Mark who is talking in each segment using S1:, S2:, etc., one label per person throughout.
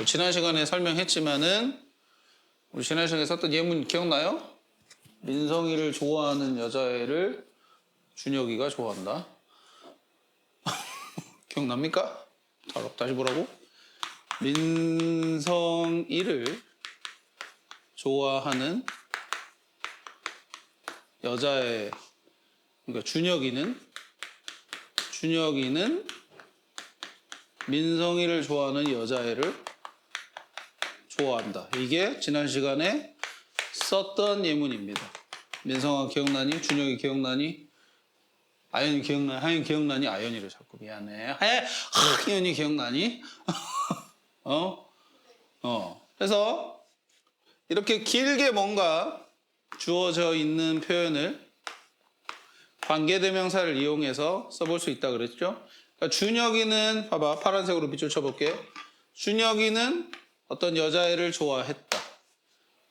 S1: 뭐 지난 시간에 설명했지만은 우리 지난 시간에 썼던 예문 기억나요? 민성이를 좋아하는 여자애를 준혁이가 좋아한다. 기억납니까? 다시 보라고. 민성이를 좋아하는 여자애, 그러니까 준혁이는 민성이를 좋아하는 여자애를 좋아한다. 이게 지난 시간에 썼던 예문입니다. 민성아 기억나니? 준혁이 기억나니? 아연이 기억나니? 하연이 기억나니? 아연이를 자꾸 미안해. 하연이 기억나니? 그래서 이렇게 길게 뭔가 주어져 있는 표현을 관계대명사를 이용해서 써볼 수 있다 그랬죠? 그러니까 준혁이는 봐봐 파란색으로 밑줄 쳐볼게. 준혁이는 어떤 여자애를 좋아했다.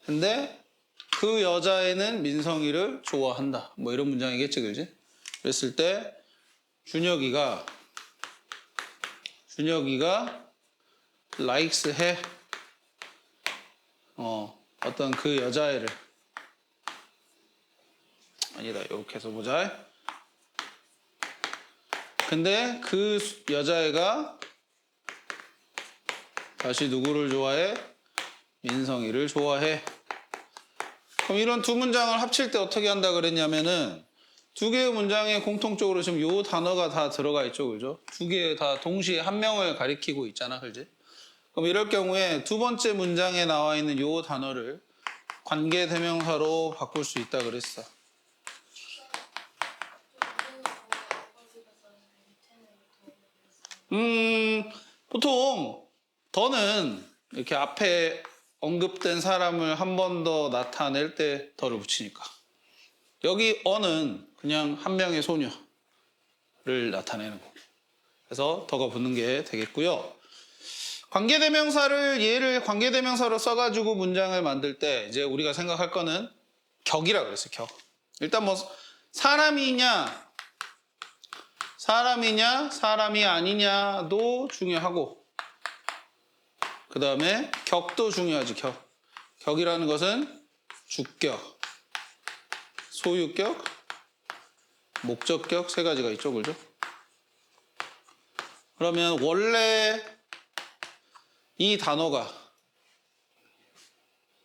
S1: 근데 그 여자애는 민성이를 좋아한다. 뭐 이런 문장이겠지, 그지? 그랬을 때 준혁이가 likes 해. 어떤 그 여자애를 아니다. 이렇게 해서 보자. 근데 그 여자애가 다시 누구를 좋아해? 민성이를 좋아해. 그럼 이런 두 문장을 합칠 때 어떻게 한다 그랬냐면은 두 개의 문장에 공통적으로 지금 요 단어가 다 들어가 있죠, 그죠? 두 개 다 동시에 한 명을 가리키고 있잖아, 그지? 그럼 이럴 경우에 두 번째 문장에 나와 있는 요 단어를 관계대명사로 바꿀 수 있다 그랬어. 보통 더는 이렇게 앞에 언급된 사람을 한 번 더 나타낼 때 더를 붙이니까. 여기 어는 그냥 한 명의 소녀를 나타내는 거고. 그래서 더가 붙는 게 되겠고요. 관계대명사를 얘를 관계대명사로 써가지고 문장을 만들 때 이제 우리가 생각할 거는 격이라 그랬어요. 격. 일단 뭐 사람이냐 사람이 아니냐도 중요하고 그 다음에 격도 중요하지. 격이라는 것은 주격, 소유격, 목적격 세 가지가 있죠, 그죠? 그러면 원래 이 단어가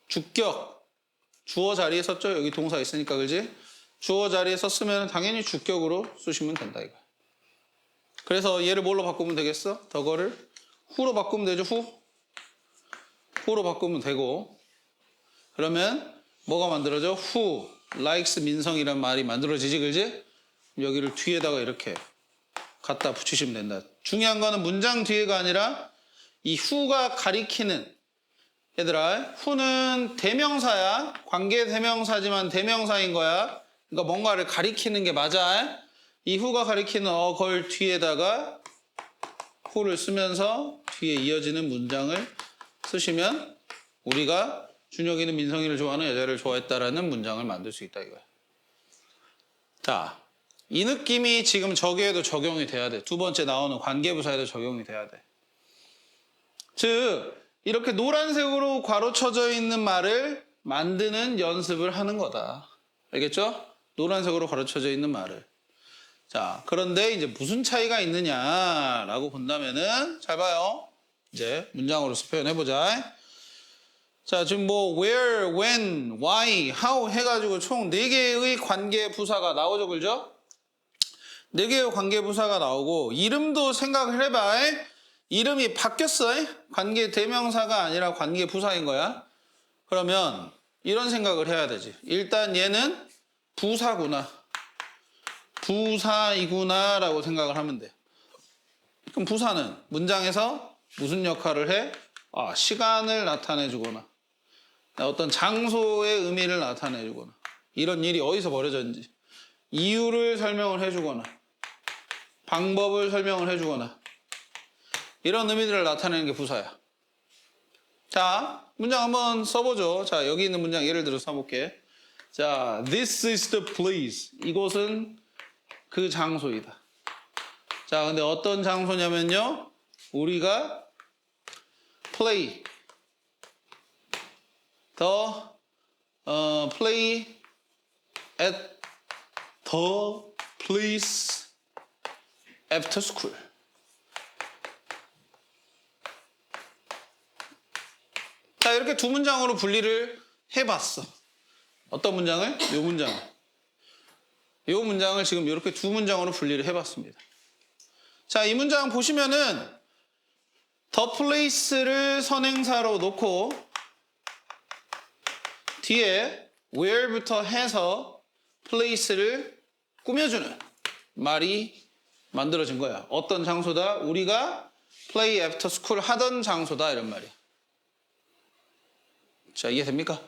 S1: 주격, 주어 자리에 썼죠? 여기 동사 있으니까, 그지? 주어 자리에 썼으면 당연히 주격으로 쓰시면 된다, 이거. 그래서 얘를 뭘로 바꾸면 되겠어? 더거를 후로 바꾸면 되죠, 후로 바꾸면 되고. 그러면 뭐가 만들어져? who likes 민성이란 말이 만들어지지, 그지? 여기를 뒤에다가 이렇게 갖다 붙이시면 된다. 중요한 거는 문장 뒤에가 아니라 이 who가 가리키는, 얘들아, who는 대명사야. 관계 대명사지만 대명사인 거야. 그러니까 뭔가를 가리키는 게 맞아. 이 who가 가리키는 걸 뒤에다가 who를 쓰면서 뒤에 이어지는 문장을 쓰시면 우리가 준혁이는 민성이를 좋아하는 여자를 좋아했다라는 문장을 만들 수 있다 이거야. 자, 이 느낌이 지금 저기에도 적용이 돼야 돼. 두 번째 나오는 관계부사에도 적용이 돼야 돼. 즉 이렇게 노란색으로 괄호쳐져 있는 말을 만드는 연습을 하는 거다. 알겠죠? 노란색으로 괄호쳐져 있는 말을. 자, 그런데 이제 무슨 차이가 있느냐라고 본다면은 잘 봐요. 이제 문장으로서 표현해보자. 자, 지금 뭐 where, when, why, how 해가지고 총 4개의 관계부사가 나오죠, 그죠? 4개의 관계부사가 나오고 이름도 생각을 해봐. 이름이 바뀌었어. 관계대명사가 아니라 관계부사인 거야. 그러면 이런 생각을 해야 되지. 일단 얘는 부사구나. 부사이구나 라고 생각을 하면 돼. 그럼 부사는 문장에서 무슨 역할을 해? 시간을 나타내 주거나 어떤 장소의 의미를 나타내 주거나 이런 일이 어디서 벌어졌는지 이유를 설명을 해 주거나 방법을 설명을 해 주거나 이런 의미들을 나타내는 게 부사야. 자, 문장 한번 써보죠. 자, 여기 있는 문장 예를 들어 써볼게. 자, this is the place. 이곳은 그 장소이다. 자, 근데 어떤 장소냐면요. 우리가 play play at the place after school. 자, 이렇게 두 문장으로 분리를 해봤어. 어떤 문장을? 이 문장을. 이 문장을 지금 이렇게 두 문장으로 분리를 해봤습니다. 자, 이 문장 보시면은 the place를 선행사로 놓고 뒤에 where부터 해서 place를 꾸며주는 말이 만들어진 거야. 어떤 장소다? 우리가 play after school 하던 장소다, 이런 말이야. 자, 이해됩니까?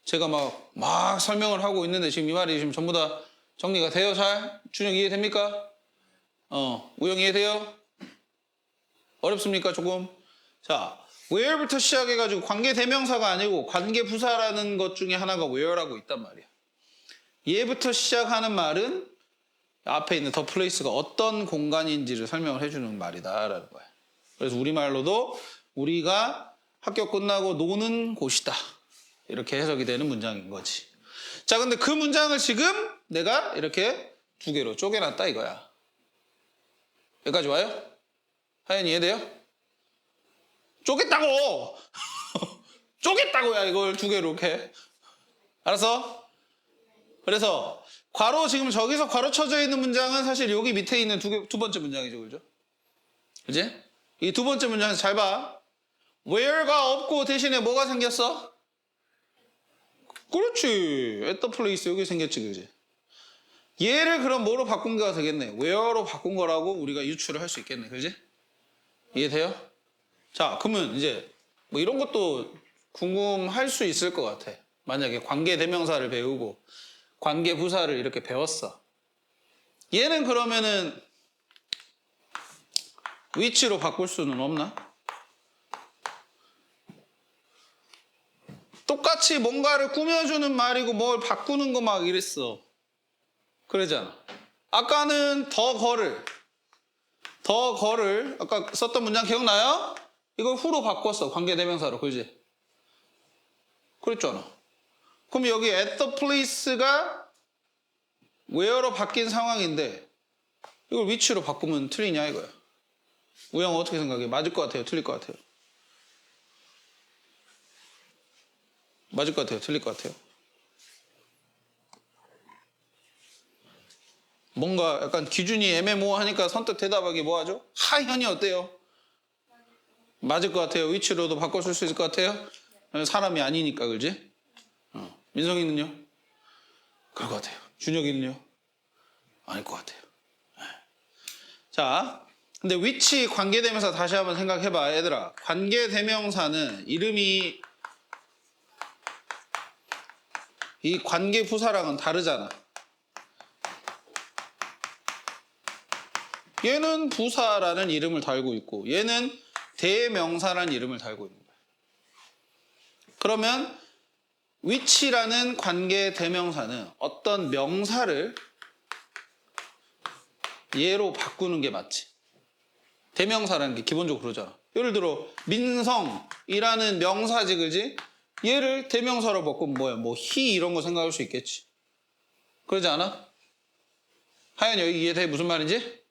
S1: 제가 막 설명을 하고 있는데 지금 이 말이 지금 전부 다 정리가 돼요? 잘? 준혁 이해됩니까? 우영 이해돼요? 어렵습니까? 조금? 자, where부터 시작해가지고 관계대명사가 아니고 관계부사라는 것 중에 하나가 where라고 있단 말이야. 얘부터 시작하는 말은 앞에 있는 the place가 어떤 공간인지를 설명을 해주는 말이다라는 거야. 그래서 우리말로도 우리가 학교 끝나고 노는 곳이다, 이렇게 해석이 되는 문장인 거지. 자, 근데 그 문장을 지금 내가 이렇게 두 개로 쪼개놨다 이거야. 여기까지 와요? 하연이 이해돼요? 쪼갰다고! 쪼갰다고야, 이걸 두 개로 이렇게. 알았어? 그래서 괄호, 지금 저기서 괄호 쳐져 있는 문장은 사실 여기 밑에 있는 두 번째 문장이죠, 그죠? 그지? 이 두 번째 문장에서 잘 봐. where가 없고 대신에 뭐가 생겼어? 그렇지. at the place 여기 생겼지, 그지? 얘를 그럼 뭐로 바꾼 거가 되겠네. where로 바꾼 거라고 우리가 유추를 할 수 있겠네, 그지? 이해돼요? 자, 그러면 이제 뭐 이런 것도 궁금할 수 있을 것 같아. 만약에 관계대명사를 배우고 관계부사를 이렇게 배웠어. 얘는 그러면은 위치로 바꿀 수는 없나? 똑같이 뭔가를 꾸며주는 말이고 뭘 바꾸는 거 막 이랬어. 그러잖아. 아까는 더 거를 아까 썼던 문장 기억나요? 이걸 후로 바꿨어. 관계대명사로. 그지? 그랬잖아. 그럼 여기 at the place가 where로 바뀐 상황인데 이걸 위치로 바꾸면 틀리냐 이거야. 우영 어떻게 생각해? 맞을 것 같아요? 틀릴 것 같아요? 맞을 것 같아요? 틀릴 것 같아요? 뭔가 약간 기준이 애매모호하니까 선뜻 대답하기 뭐하죠? 하현이 어때요? 맞을 것 같아요? 위치로도 바꿔줄 수 있을 것 같아요? 사람이 아니니까, 그지? 민성이는요? 그럴 것 같아요. 준혁이는요? 아닐 것 같아요. 자, 근데 위치 관계대명사 다시 한번 생각해봐, 얘들아. 관계대명사는 이름이 이 관계부사랑은 다르잖아. 얘는 부사라는 이름을 달고 있고 얘는 대명사라는 이름을 달고 있는 거야. 그러면 위치라는 관계대명사는 어떤 명사를 얘로 바꾸는 게 맞지. 대명사라는 게 기본적으로 그러잖아. 예를 들어 민성이라는 명사지, 그지? 얘를 대명사로 바꾸면 뭐야? 뭐 희 이런 거 생각할 수 있겠지. 그러지 않아? 하연이 여기 이해돼? 무슨 말인지?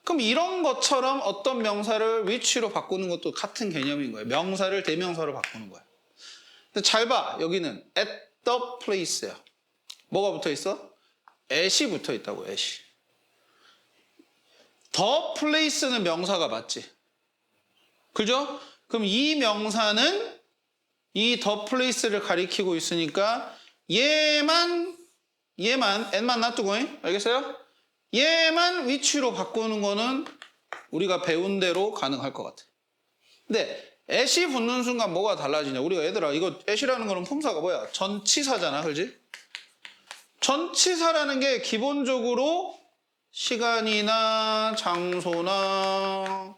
S1: 그럼 이런 것처럼 어떤 명사를 위치로 바꾸는 것도 같은 개념인 거예요. 명사를 대명사로 바꾸는 거야. 근데 잘 봐. 여기는 at the place야. 뭐가 붙어 있어? at이 붙어 있다고, at이. the place는 명사가 맞지. 그죠? 그럼 이 명사는 이 the place를 가리키고 있으니까 얘만 at만 놔두고, 알겠어요? 얘만 위치로 바꾸는 거는 우리가 배운 대로 가능할 것 같아. 근데 at이 붙는 순간 뭐가 달라지냐? 우리가 얘들아 이거 at이라는 거는 품사가 뭐야? 전치사잖아, 그렇지? 전치사라는 게 기본적으로 시간이나 장소나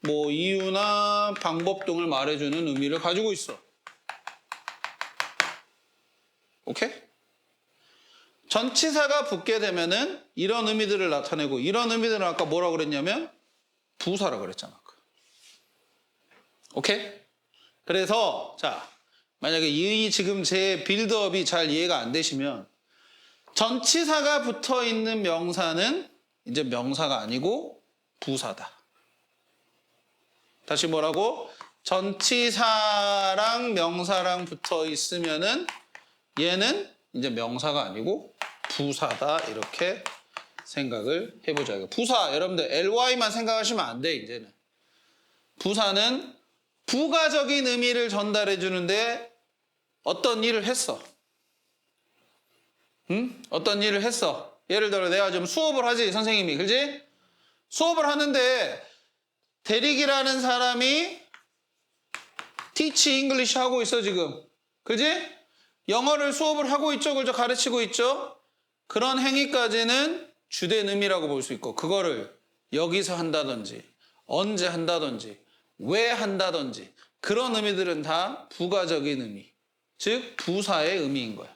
S1: 뭐 이유나 방법 등을 말해주는 의미를 가지고 있어. 오케이? 전치사가 붙게 되면은 이런 의미들을 나타내고 이런 의미들은 아까 뭐라고 그랬냐면 부사라고 그랬잖아. 오케이? 그래서 자, 만약에 이 지금 제 빌드업이 잘 이해가 안 되시면 전치사가 붙어 있는 명사는 이제 명사가 아니고 부사다. 다시 뭐라고? 전치사랑 명사랑 붙어 있으면은 얘는 이제 명사가 아니고 부사다. 이렇게 생각을 해보자. 부사, 여러분들 ly만 생각하시면 안 돼, 이제는. 부사는 부가적인 의미를 전달해 주는데 어떤 일을 했어. 응? 어떤 일을 했어. 예를 들어 내가 좀 수업을 하지, 선생님이. 그지? 수업을 하는데 대릭이라는 사람이 teach English 하고 있어, 지금. 그지? 영어를 수업을 하고 있죠, 그죠? 가르치고 있죠? 그런 행위까지는 주된 의미라고 볼 수 있고, 그거를 여기서 한다든지, 언제 한다든지, 왜 한다든지, 그런 의미들은 다 부가적인 의미. 즉, 부사의 의미인 거야.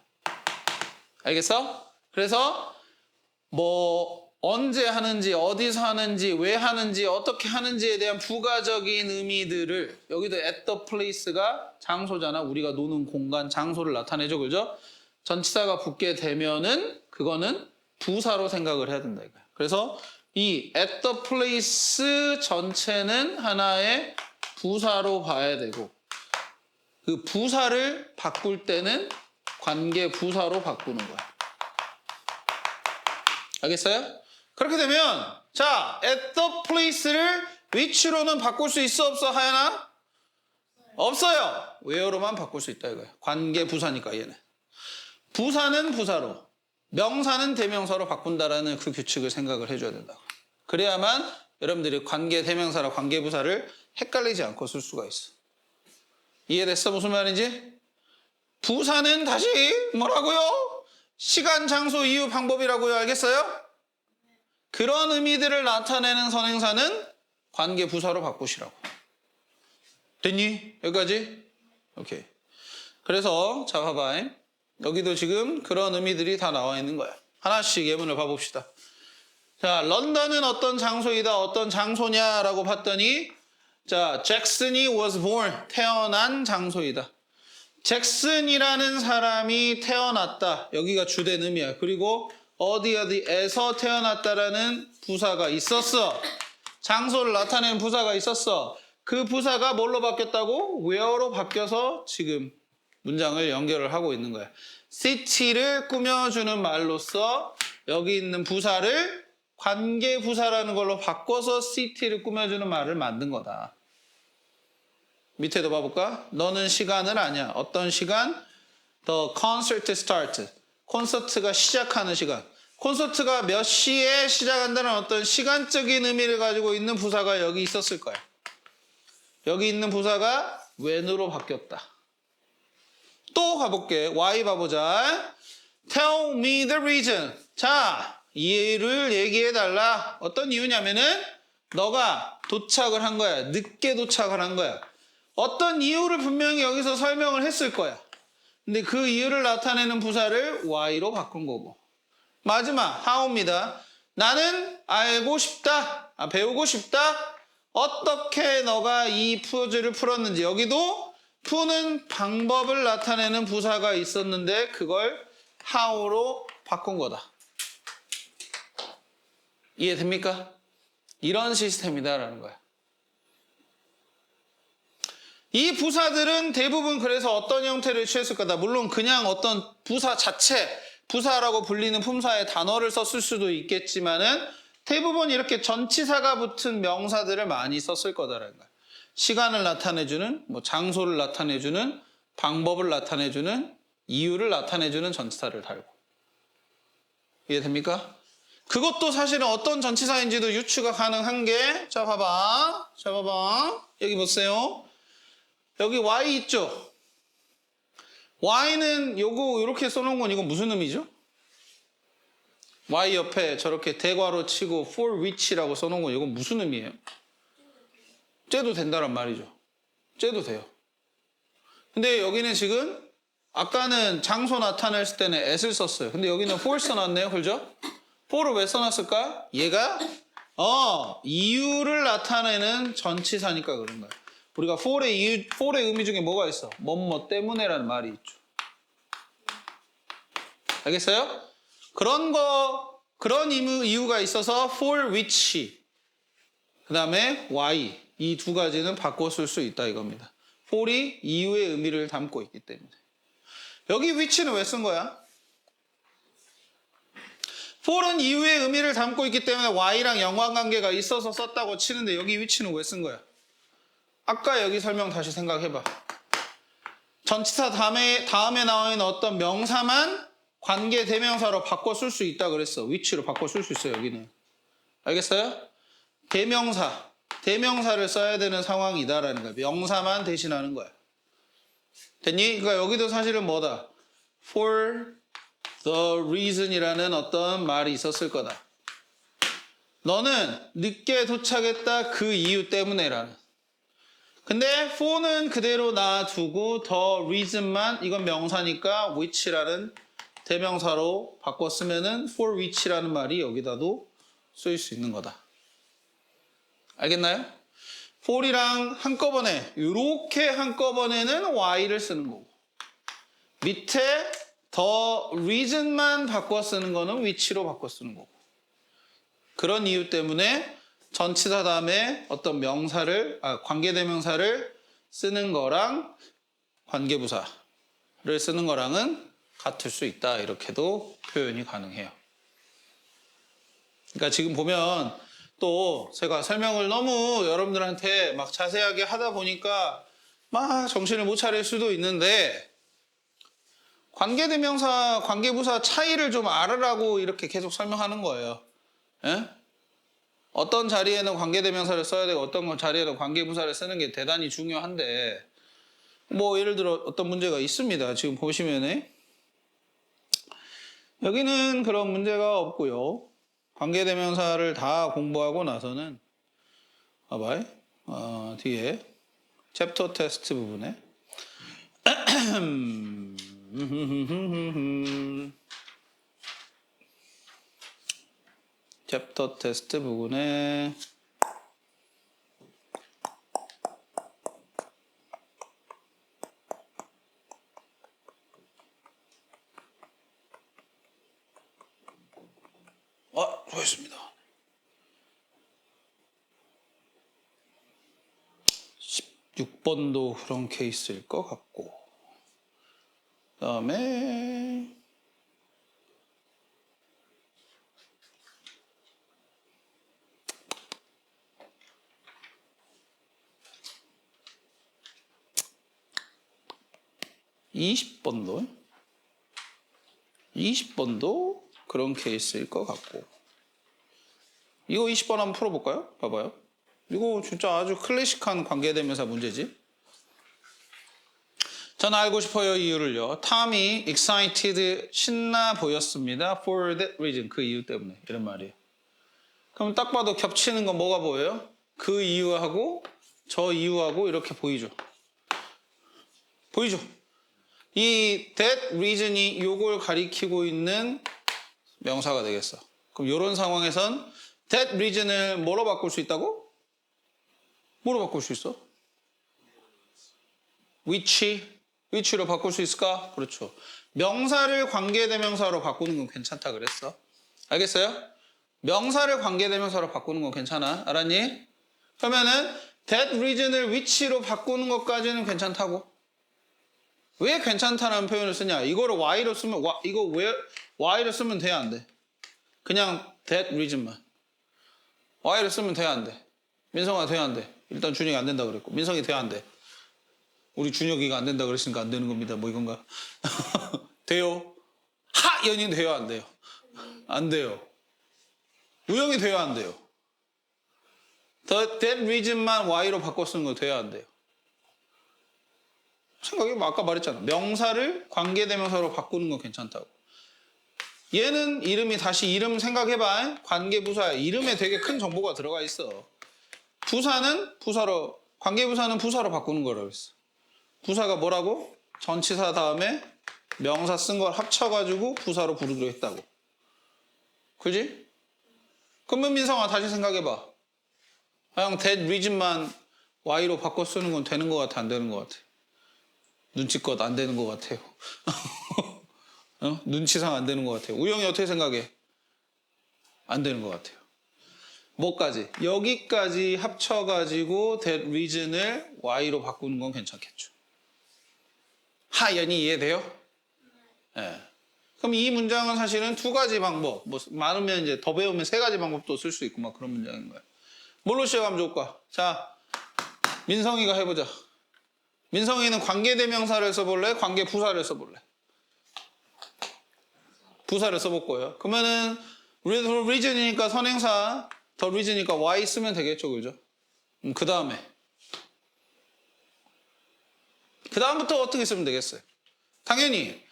S1: 알겠어? 그래서, 언제 하는지, 어디서 하는지, 왜 하는지, 어떻게 하는지에 대한 부가적인 의미들을, 여기도 at the place가 장소잖아. 우리가 노는 공간, 장소를 나타내죠. 그죠? 전치사가 붙게 되면은, 그거는 부사로 생각을 해야 된다. 이거야. 그래서 이 at the place 전체는 하나의 부사로 봐야 되고, 그 부사를 바꿀 때는 관계 부사로 바꾸는 거야. 알겠어요? 그렇게 되면 자, at the place를 which로는 바꿀 수 있어, 없어, 하연아? 없어요. where로만 바꿀 수 있다 이거야. 관계 부사니까 얘는. 부사는 부사로, 명사는 대명사로 바꾼다라는 그 규칙을 생각을 해줘야 된다. 그래야만 여러분들이 관계 대명사랑 관계 부사를 헷갈리지 않고 쓸 수가 있어. 이해됐어? 무슨 말인지? 부사는 다시 뭐라고요? 시간, 장소, 이유, 방법이라고요. 알겠어요? 그런 의미들을 나타내는 선행사는 관계 부사로 바꾸시라고. 됐니? 여기까지? 오케이. 그래서 자, 봐봐. 여기도 지금 그런 의미들이 다 나와 있는 거야. 하나씩 예문을 봐봅시다. 자, 런던은 어떤 장소이다, 어떤 장소냐라고 봤더니, 자, 잭슨이 was born, 태어난 장소이다. 잭슨이라는 사람이 태어났다. 여기가 주된 의미야. 그리고 어디에서 태어났다라는 부사가 있었어. 장소를 나타내는 부사가 있었어. 그 부사가 뭘로 바뀌었다고? where로 바뀌어서 지금 문장을 연결을 하고 있는 거야. city를 꾸며주는 말로써 여기 있는 부사를 관계 부사라는 걸로 바꿔서 city를 꾸며주는 말을 만든 거다. 밑에도 봐볼까? 너는 시간을 아냐. 어떤 시간? The concert start. 콘서트가 시작하는 시간. 콘서트가 몇 시에 시작한다는 어떤 시간적인 의미를 가지고 있는 부사가 여기 있었을 거야. 여기 있는 부사가 when으로 바뀌었다. 또 가볼게. Y 봐보자. Tell me the reason. 자, 이유를 얘기해달라. 어떤 이유냐면은 너가 도착을 한 거야. 늦게 도착을 한 거야. 어떤 이유를 분명히 여기서 설명을 했을 거야. 근데 그 이유를 나타내는 부사를 Y로 바꾼 거고. 마지막 how입니다. 나는 알고 싶다. 배우고 싶다. 어떻게 너가 이 푸즈를 풀었는지. 여기도 푸는 방법을 나타내는 부사가 있었는데 그걸 how로 바꾼 거다. 이해됩니까? 이런 시스템이다라는 거야. 이 부사들은 대부분 그래서 어떤 형태를 취했을 거다. 물론 그냥 어떤 부사 자체, 부사라고 불리는 품사의 단어를 썼을 수도 있겠지만은 대부분 이렇게 전치사가 붙은 명사들을 많이 썼을 거다라는 거야. 시간을 나타내주는, 장소를 나타내주는, 방법을 나타내주는, 이유를 나타내주는 전치사를 달고. 이해됩니까? 그것도 사실은 어떤 전치사인지도 유추가 가능한 게, 자, 봐봐. 여기 보세요. 여기 Y 있죠? Y는 요거 이렇게 써놓은 건 이건 무슨 의미죠? Y 옆에 저렇게 대괄호 치고 for which라고 써놓은 건 이건 무슨 의미예요? 째도 된다란 말이죠. 째도 돼요. 근데 여기는 지금 아까는 장소 나타냈을 때는 at을 썼어요. 근데 여기는 for 써놨네요. 그죠? for를 왜 써놨을까? 얘가 이유를 나타내는 전치사니까 그런 거야. 우리가 for의 의미 중에 뭐가 있어? 뭐뭐 때문에라는 말이 있죠. 알겠어요? 그런 이유가 있어서 for which, 그 다음에 why, 이 두 가지는 바꿔 쓸 수 있다 이겁니다. for이 이유의 의미를 담고 있기 때문에. 여기 which는 왜 쓴 거야? for은 이유의 의미를 담고 있기 때문에 why랑 연관관계가 있어서 썼다고 치는데 여기 which는 왜 쓴 거야? 아까 여기 설명 다시 생각해봐. 전치사 다음에 나와 있는 어떤 명사만 관계 대명사로 바꿔 쓸 수 있다 그랬어. which로 바꿔 쓸 수 있어요, 여기는. 알겠어요? 대명사를 써야 되는 상황이다라는 거야. 명사만 대신하는 거야. 됐니? 그러니까 여기도 사실은 뭐다? for the reason이라는 어떤 말이 있었을 거다. 너는 늦게 도착했다 그 이유 때문에라는. 근데 for는 그대로 놔두고 the reason만, 이건 명사니까 which라는 대명사로 바꿔 쓰면은 for which라는 말이 여기다도 쓰일 수 있는 거다. 알겠나요? for이랑 한꺼번에 이렇게 한꺼번에는 why를 쓰는 거고, 밑에 the reason만 바꿔 쓰는 거는 which로 바꿔 쓰는 거고. 그런 이유 때문에 전치사 다음에 어떤 관계대명사를 쓰는 거랑 관계부사를 쓰는 거랑은 같을 수 있다. 이렇게도 표현이 가능해요. 그러니까 지금 보면 또 제가 설명을 너무 여러분들한테 막 자세하게 하다 보니까 막 정신을 못 차릴 수도 있는데, 관계대명사, 관계부사 차이를 좀 알으라고 이렇게 계속 설명하는 거예요. 예? 어떤 자리에는 관계대명사를 써야 되고 어떤 자리에는 관계부사를 쓰는 게 대단히 중요한데, 뭐 예를 들어 어떤 문제가 있습니다. 지금 보시면은 여기는 그런 문제가 없고요. 관계대명사를 다 공부하고 나서는 봐봐요. 뒤에 챕터 테스트 부분에 챕터 테스트 부분에 수고했습니다. 16번도 그런 케이스일 것 같고, 그 다음에 20번도 그런 케이스일 것 같고. 이거 20번 한번 풀어볼까요? 봐봐요. 이거 진짜 아주 클래식한 관계대명사 문제지. 저는 알고 싶어요 이유를요. Tom이 excited, 신나 보였습니다. For that reason, 그 이유 때문에. 이런 말이에요. 그럼 딱 봐도 겹치는 건 뭐가 보여요? 그 이유하고 저 이유하고 이렇게 보이죠. 이 that reason이 요걸 가리키고 있는 명사가 되겠어. 그럼 이런 상황에선 that reason을 뭐로 바꿀 수 있다고? 뭐로 바꿀 수 있어? which로 바꿀 수 있을까? 그렇죠. 명사를 관계대명사로 바꾸는 건 괜찮다 그랬어. 알겠어요? 명사를 관계대명사로 바꾸는 건 괜찮아. 알았니? 그러면은 that reason을 which로 바꾸는 것까지는 괜찮다고. 왜 괜찮다는 표현을 쓰냐? 이거를 y로 쓰면 이거 왜 y로 쓰면 돼, 안 돼? 그냥 that reason만 y로 쓰면 돼, 안 돼? 민성아 돼, 안 돼? 일단 준혁이 안 된다 그랬고, 민성이 돼, 안 돼? 우리 준혁이가 안 된다 그랬으니까 안 되는 겁니다. 뭐 이건가? 돼요? 연인 돼요, 안 돼요? 안 돼요. 우영이 돼요, 안 돼요? that reason만 y로 바꿔 쓰는 거 돼요, 안 돼요? 생각해봐. 아까 말했잖아. 명사를 관계대명사로 바꾸는 건 괜찮다고. 얘는 이름이, 다시 이름 생각해봐. 관계부사야. 이름에 되게 큰 정보가 들어가 있어. 관계부사는 부사로 바꾸는 거라고 했어. 부사가 뭐라고? 전치사 다음에 명사 쓴 걸 합쳐가지고 부사로 부르기로 했다고. 그지? 그러면 민성아 다시 생각해봐. 그냥 that reason만 y로 바꿔 쓰는 건 되는 것 같아, 안 되는 것 같아? 눈치껏 안 되는 것 같아요. 눈치상 안 되는 것 같아요. 우영이 어떻게 생각해? 안 되는 것 같아요. 뭐까지? 여기까지 합쳐가지고 that region을 y로 바꾸는 건 괜찮겠죠. 하연이 이해돼요? 네. 그럼 이 문장은 사실은 두 가지 방법, 뭐 많으면 이제 더 배우면 세 가지 방법도 쓸 수 있고 막 그런 문장인 거예요. 뭘로 시작하면 좋을까? 자, 민성이가 해보자. 민성이는 관계대명사를 써볼래? 관계부사를 써볼래? 부사를 써볼 거예요. 그러면은 reason이니까 선행사, 더 reason이니까 y 쓰면 되겠죠, 그죠? 그 다음부터 어떻게 쓰면 되겠어요? 당연히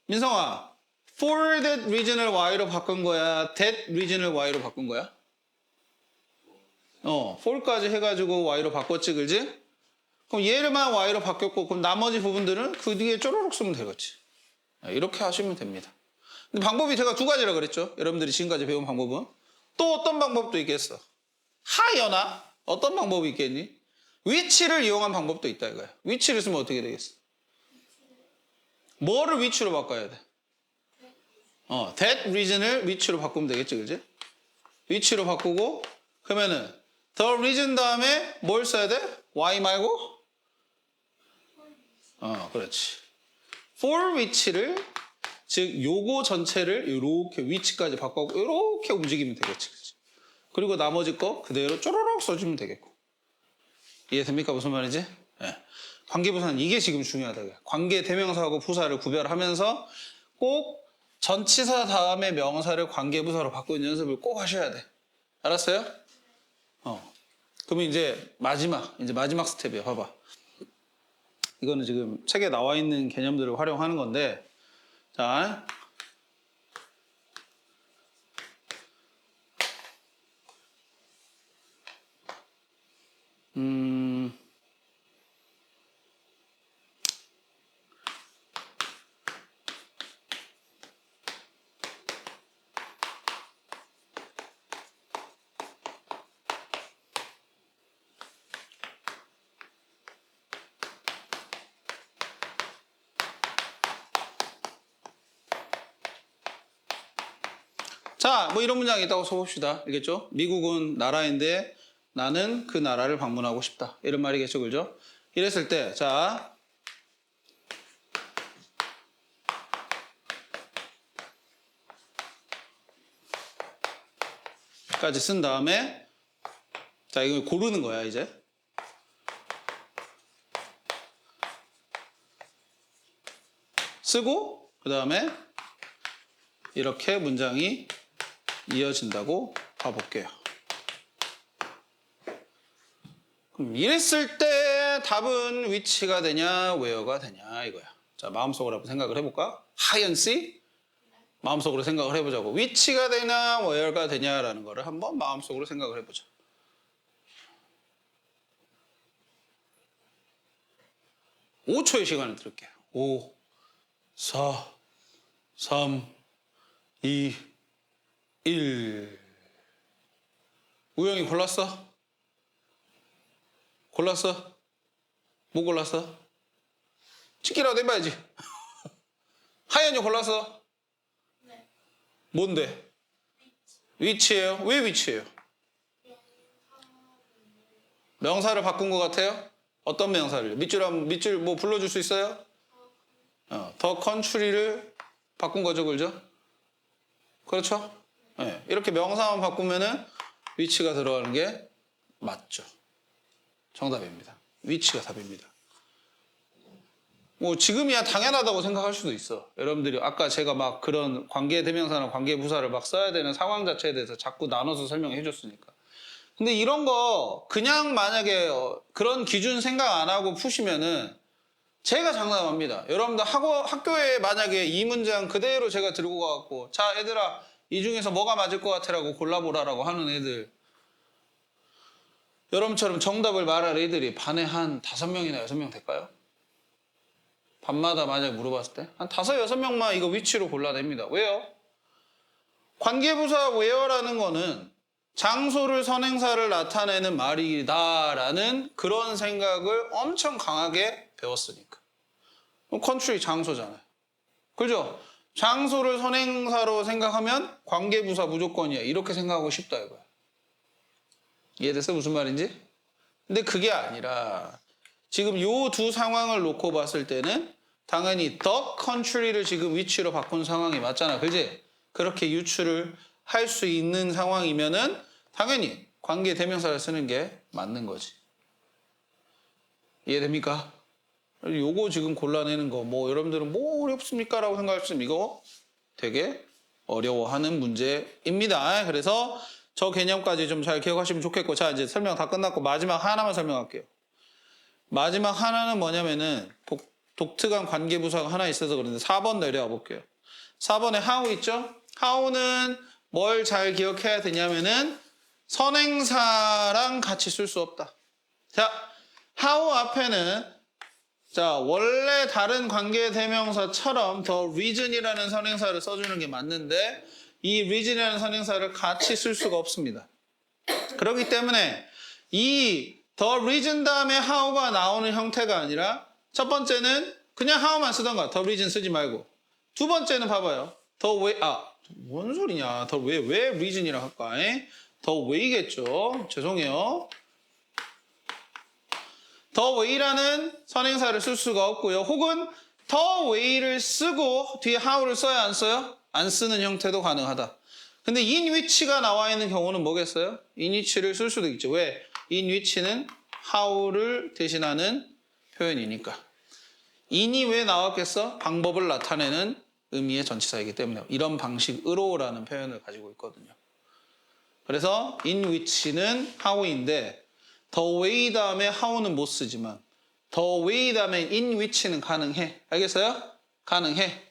S1: 민성아, for that region을 y로 바꾼 거야? that region을 y로 바꾼 거야? for까지 해가지고 y로 바꿨지, 그지? 그럼 얘를만 y로 바뀌었고, 그럼 나머지 부분들은 그 뒤에 쪼로록 쓰면 되겠지. 이렇게 하시면 됩니다. 근데 방법이 제가 두 가지라 그랬죠. 여러분들이 지금까지 배운 방법은. 또 어떤 방법도 있겠어? 하여나? 어떤 방법이 있겠니? 위치를 이용한 방법도 있다 이거야. 위치를 쓰면 어떻게 되겠어? 뭐를 위치로 바꿔야 돼? that region을 위치로 바꾸면 되겠지, 그지? 위치로 바꾸고, 그러면은 the region 다음에 뭘 써야 돼? y 말고? 그렇지. for 위치를, 즉 요거 전체를 이렇게 위치까지 바꾸고 이렇게 움직이면 되겠지, 그치? 그리고 나머지 거 그대로 쪼로록 써주면 되겠고. 이해됩니까? 무슨 말인지? 네. 관계부사는 이게 지금 중요하다. 관계 대명사하고 부사를 구별하면서 꼭 전치사 다음에 명사를 관계부사로 바꾸는 연습을 꼭 하셔야 돼. 알았어요? 그러면 이제 마지막 스텝이야. 봐봐. 이거는 지금 책에 나와 있는 개념들을 활용하는 건데, 자, 자, 뭐 이런 문장이 있다고 써봅시다. 알겠죠? 미국은 나라인데 나는 그 나라를 방문하고 싶다. 이런 말이겠죠, 그죠? 이랬을 때, 자, 까지 쓴 다음에, 자, 이거 고르는 거야, 이제. 쓰고, 그 다음에 이렇게 문장이 이어진다고 봐볼게요. 그럼 이랬을 때 답은 위치가 되냐, where가 되냐 이거야. 자, 마음속으로 한번 생각을 해볼까? 하연씨? 마음속으로 생각을 해보자고. 위치가 되냐, where가 되냐라는 거를 한번 마음속으로 생각을 해보자. (5초의) 시간을 드릴게요. 5, 4, 3, 2, 1. 우영이 골랐어? 골랐어? 뭐 골랐어? 찍기라도 해봐야지. 하연이 골랐어?
S2: 네.
S1: 뭔데? 위치예요? 왜 위치예요? 명사를 바꾼 것 같아요? 어떤 명사를? 밑줄 뭐 불러줄 수 있어요? 더 컨트리를 바꾼 거죠, 그죠? 그렇죠? 네. 이렇게 명사만 바꾸면은 위치가 들어가는 게 맞죠. 정답입니다. 위치가 답입니다. 뭐 지금이야 당연하다고 생각할 수도 있어. 여러분들이 아까 제가 막 그런 관계대명사나 관계부사를 막 써야 되는 상황 자체에 대해서 자꾸 나눠서 설명해 줬으니까. 근데 이런 거 그냥 만약에 그런 기준 생각 안 하고 푸시면은 제가 장담합니다. 여러분들 학교에 만약에 이 문장 그대로 제가 들고 가갖고 자 얘들아 이 중에서 뭐가 맞을 것 같아라고 골라보라라고 하는 애들, 여러분처럼 정답을 말할 애들이 반에 한 5명이나 6명 될까요? 반마다 만약에 물어봤을 때 한 5, 6명만 이거 위치로 골라냅니다. 왜요? 관계부사 where라는 거는 장소를 선행사를 나타내는 말이다라는 그런 생각을 엄청 강하게 배웠으니까. country 장소잖아요. 그죠? 장소를 선행사로 생각하면 관계부사 무조건이야. 이렇게 생각하고 싶다 이거야. 이해됐어? 무슨 말인지? 근데 그게 아니라 지금 요 두 상황을 놓고 봤을 때는 당연히 the country를 지금 위치로 바꾼 상황이 맞잖아. 그지? 그렇게 유추를 할 수 있는 상황이면은 당연히 관계 대명사를 쓰는 게 맞는 거지. 이해됩니까? 요거 지금 골라내는 거 뭐 여러분들은 뭐 어렵습니까? 라고 생각하시면 이거 되게 어려워하는 문제입니다. 그래서 저 개념까지 좀 잘 기억하시면 좋겠고, 자 이제 설명 다 끝났고 마지막 하나만 설명할게요. 마지막 하나는 뭐냐면은 독특한 관계부사가 하나 있어서 그런데 4번 내려와 볼게요. 4번에 how 있죠? how는 뭘 잘 기억해야 되냐면은 선행사랑 같이 쓸 수 없다. 자, how 앞에는 자 원래 다른 관계대명사처럼 the reason이라는 선행사를 써주는 게 맞는데 이 reason이라는 선행사를 같이 쓸 수가 없습니다. 그렇기 때문에 이 the reason 다음에 how가 나오는 형태가 아니라 첫 번째는 그냥 how만 쓰던가 the reason 쓰지 말고 두 번째는 봐봐요. the way 뭔 소리냐 the 왜 reason이라 할까? the way겠죠. 죄송해요. the way라는 선행사를 쓸 수가 없고요. 혹은 the way를 쓰고 뒤에 how를 써야 안 써요? 안 쓰는 형태도 가능하다. 근데 in which가 나와 있는 경우는 뭐겠어요? in which를 쓸 수도 있죠. 왜? in which는 how를 대신하는 표현이니까. in이 왜 나왔겠어? 방법을 나타내는 의미의 전치사이기 때문에 이런 방식으로라는 표현을 가지고 있거든요. 그래서 in which는 how인데 the way 다음에 how는 못 쓰지만 the way 다음에 in which는 가능해. 알겠어요? 가능해.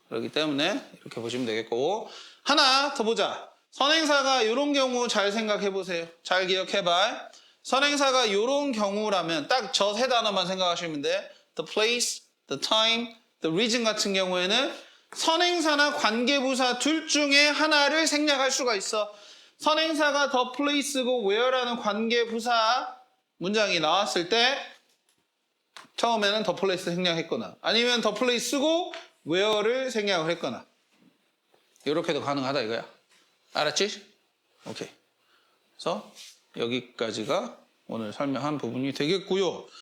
S1: 그렇기 때문에 이렇게 보시면 되겠고 하나 더 보자. 선행사가 이런 경우 잘 생각해 보세요. 잘 기억해봐. 선행사가 이런 경우라면 딱 저 세 단어만 생각하시면 돼. The place, the time, the reason 같은 경우에는 선행사나 관계부사 둘 중에 하나를 생략할 수가 있어. 선행사가 the place고 where라는 관계부사 문장이 나왔을 때 처음에는 the place 생략했거나 아니면 the place고 where를 생략을 했거나 이렇게도 가능하다 이거야. 알았지? 오케이. 그래서 여기까지가 오늘 설명한 부분이 되겠고요.